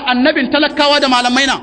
annabin talakawa da malamai na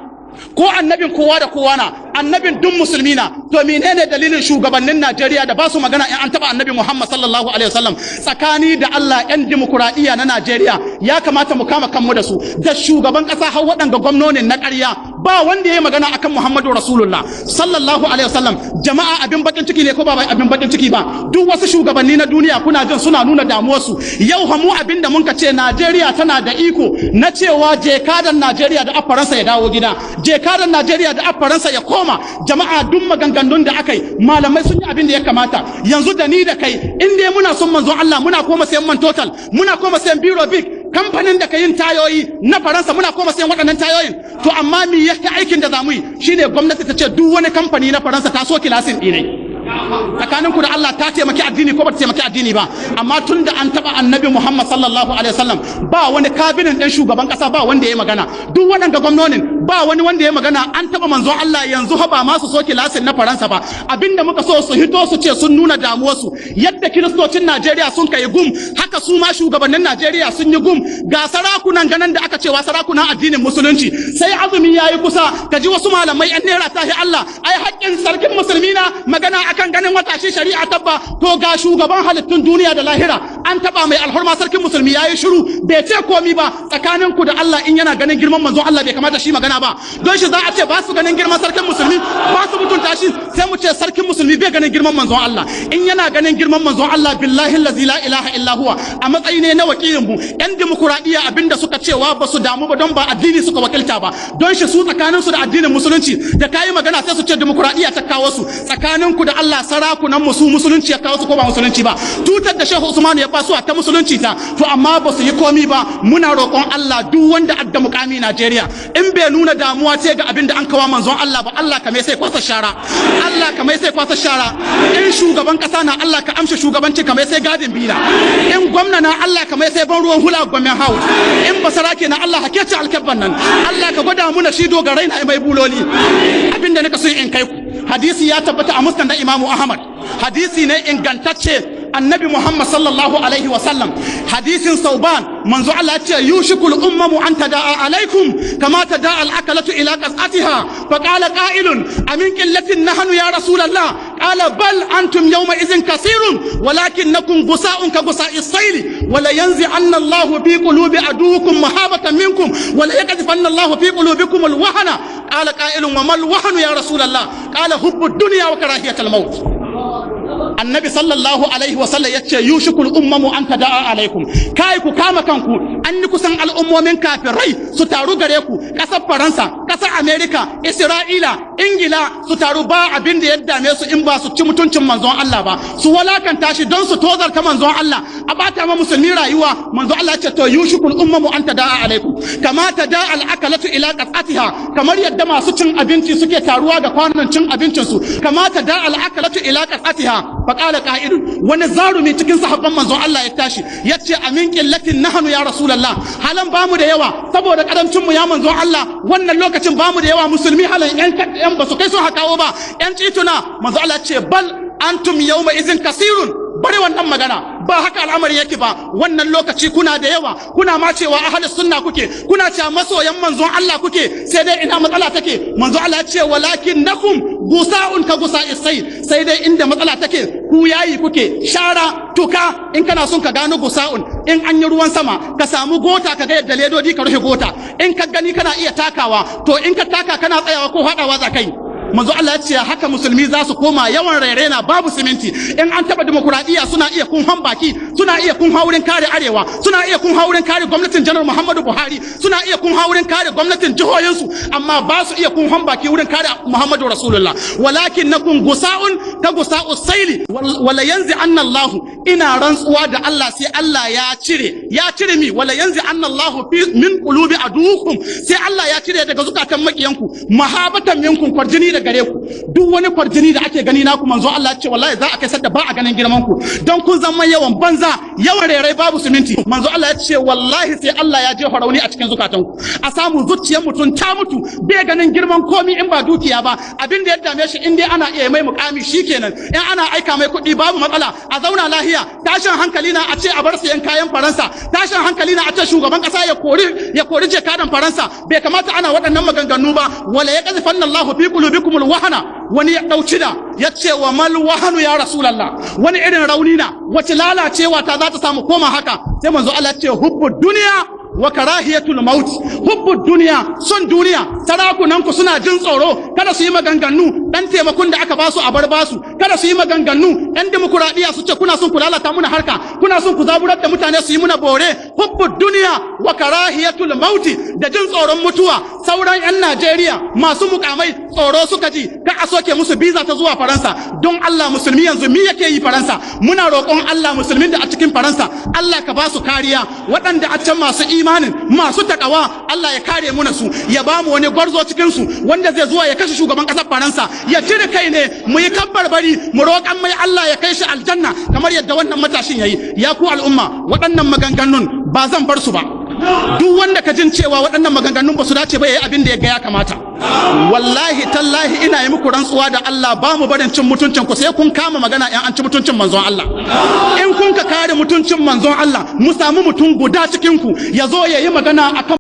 ko annabin kowa da kowa na annabin duk musulmi na to menene dalilin shugabannin Najeriya da ba su magana in an taba annabi Muhammad sallallahu alaihi wasallam tsakani da Allah yan dimokuraɗiyya na Najeriya ya kamata mu kama kanmu da su da shugaban ƙasa har waɗanga gwamnonin na ƙarya ba wanda ya yi magana akan Muhammadu Rasulullah sallallahu alaihi wasallam jama'a abin bakin ciki ne ko ba abin bakin ciki ba duk wasu shugabanni na duniya kuna jin suna nuna damuwarsu yau hamu abin da mun ka ce Najeriya tana da iko na cewa jekadan Najeriya da Faransa ya dawo gida jekadan Najeriya da Faransa ya koma jama'a duk maganganun da aka yi malamai sun yi abin da ya kamata yanzu da ni da kai in dai muna son manzon Allah muna koma sayan man total muna koma sayan biro big kamfanin da ka yin tayoyi na Faransa muna koma sayan waɗannan tayoyin to amma me yake aikin da zamu yi shine gwamnati ta ce duk wani kamfani na Faransa ta so kilasin ɗinai tsakaninku da Allah ta taimaki addini ko ba ta taimaki addini ba amma tun da an taba annabi Muhammad sallallahu alaihi wasallam ba wani kabinin ɗin shugaban ƙasa ba wanda ya magana duk waɗanda gwamnonin ba wani wanda ya magana an taba manzon Allah yanzu ba ma su soki lasin na Faransa ba abinda muka so su hito su ce sun nuna damuwarsu yadda kiristocin Najeriya sun kai gum haka su ma shugabannin Najeriya sun yi gum ga sarakunan ganan da aka cewa sarakunan addinin musulunci sai azumi yayi kusa kaji wasu malamai yan naira tahi Allah ai haƙƙin sarkin musulmi na magana akan ganin wata shi shari'a tabba to ga shugaban halittun duniya da lahira an taba mai alhurma sarkin musulmi yayi shiru bai ce komi ba tsakanin ku da Allah in yana ganin girman manzon Allah bai kamata shi magana ba don shi za a ce ba su ganin girman sarkin musulmi ba su mutunta shi sai mu ce sarkin musulmi bai ganin girman manzon Allah in yana ganin girman manzon Allah billahi allazi la ilaha illa huwa a matsayi ne na wakilin mu yan dimokuraɗiyya abinda suka cewa ba su damu ba don ba addini suka wakilta ba don shi su tsakanin su da addinin musulunci da kayi magana sai su ce dimokuraɗiyya ta kawo su tsakanin ku da Allah sarakunan musu musulunci ya kawo su ko ba musulunci ba tutar da Shehu Usman ya basu ta musulunci ta to amma ba su yi komi ba muna roƙon Allah duk wanda adda mukami Najeriya in bai nuna damuwa ce ga abin da an kawo manzon Allah ba Allah ka mai sai kwasa shara Allah ka mai sai kwasa shara in shugaban kasa na Allah ka amsa shugabanci ka mai sai gadin bila in gwamna na Allah ka mai sai ban ruwan hula gwamnan hawu in basarake na Allah hake ci alkabban nan Allah ka gwada muna shi dogarai na mai buloli abinda nika so in kai ku hadisi ya tabbata a muskan da Imam Ahmad hadisi ne ingantacce annabi Muhammad sallallahu alaihi wa sallam hadisin Sauban manzo Allah ce yushikul ummamu an tadaa alaikum kama tadaa al-akalatu ila qas'atiha fa qala qa'ilun amin qillatin nahnu ya rasulullah qala bal antum yawma idhin kaseerun walakinnakum gusa'un ka gusa'is sayli wa la yanzi anna Allah fi qulubi adukum mahabatan minkum wa la yaqdhifanna Allah fi qulubikum al-wahna qala qa'ilun wa mal wahnu ya rasulullah qala hubbu ad-dunya wa karahiyatul maut annabi sallallahu alaihi wasallam ya ce yushikul ummamu an tada'a alaikum kai ku kama kanku an ni kusan al'ummomin kafirai su taru gare ku kasar Faransa kasar America Isra'ila Ingila su taru ba abin da ya dame su in ba su ci mutuncin manzon Allah ba su walakanta shi don su tozarta manzon Allah a bata ma musulmi rayuwa manzon Allah ya ce to yushikul ummamu an tada'a alaikum kama tada'a al-akalatu ila qas'atiha kamar yadda masu cin abinci suke taruwa ga kwanon cin abincin su kama tada'a al-akalatu ila qas'atiha faƙala ƙa'idun wani zarumi cikin sahabban manzon Allah ya tashi ya ce amin ƙillatin nahanu ya rasulallah halan bamu da yawa saboda ƙaramcinmu ya manzon Allah wannan lokacin bamu da yawa musulmi halan yan ba su kai sun haƙawo ba yan tituna manzon Allah ce bal antum yawma izin kasirun bari wannan magana ba haka al'amari yake ba wannan lokaci kuna da yawa kuna ma cewa ahlus sunna kuke kuna cewa masoyan manzon Allah kuke sai dai ina matsala take manzon Allah ya ce walakinnakum gusa'un ka gusa'is sayl sai dai inda matsala take ku yayi kuke shara tuka in kana son ka gano gusa'un in an yi ruwan sama ka samu gota ka ga yadda ledodi ka rufe gota in ka gani kana iya takawa to in ka taka kana tsayawa ko hadawa za kai manzo Allah ya ce haka musulmi za su koma yawan rairena babu siminti in an taba demokradiya suna iya kun baki suna iya kun haurin kare arewa suna iya kun haurin kare gwamnatin janar Muhammadu Buhari suna iya kun haurin kare gwamnatin jihohinsu amma ba su iya kun baki wurin kare Muhammadu Rasulullah walakin nakum gusa'un ka gusa'us sayli wala yanzi anna Allah ina rantsuwa da Allah sai Allah ya cire mi wala yanzi anna Allah min qulubi adukum sai Allah ya cire daga zukatan makiyanku mahabatan minkum kwarjini da gare ku duk wani kwarjini da ake gani naku manzo Allah ya ce wallahi za a kai sadda ba a ganin girman ku don kun zama yawan banza banza yawan rerai babu siminti manzo Allah ya ce wallahi sai Allah ya jefa rauni a cikin zukatanku a samu zuciyar mutum ta mutu bai ganin girman komi in ba dukiya ba abin da ya dame shi in dai ana iya mai mukami shikenan in ana aika mai kuɗi babu matsala a zauna lahiya tashin hankali na a ce a bar sayan kayan Faransa tashin hankali na a ce shugaban kasa ya kori jekadan Faransa bai kamata ana waɗannan maganganu ba wala yaqzifanna Allahu fi qulubikumul wahana wani ya dauki da ya ce wa mal wahanu ya rasulullah wani irin rauni na wace lalacewa ta za ta samu koma haka sai manzo Allah ya ce hubbud duniya wa karahiyatul maut hubbud duniya son duniya sarakunan ku suna jin tsoro kada su yi maganganu dan taimakon da aka basu a bar basu kada su yi maganganu dan demokradiya su ce kuna son ku lalata muna harka kuna son ku zaburar da mutane su yi muna bore hubbud duniya wa karahiyatul maut da jin tsoron mutuwa sauran yan Najeriya masu mukamai tsoro suka ji ka a soke musu biza ta zuwa Faransa don Allah musulmi yanzu mi yake yi Faransa muna roƙon Allah musulmin da a cikin Faransa Allah ka ba su kariya waɗanda a can masu imanin masu takawa Allah ya kare mu na su ya ba mu wani gwarzo cikin su wanda zai zuwa ya kashe shugaban kasar Faransa ya cire kai ne mu yi kabbar bari mu roƙan mai Allah ya kai shi aljanna kamar yadda wannan matashin yayi ya ku al'umma waɗannan maganganun ba zan bar su ba duk wanda ka jin cewa waɗannan maganganun ba su dace ba yayi abin da ya ga ya kamata wallahi tallahi ina yi muku rantsuwa da Allah ba mu barin cin mutuncin ku sai kun kama magana in an ci mutuncin manzon Allah in kun ka kare mutuncin manzon Allah mu samu mutum guda cikin ku ya zo yayi magana akan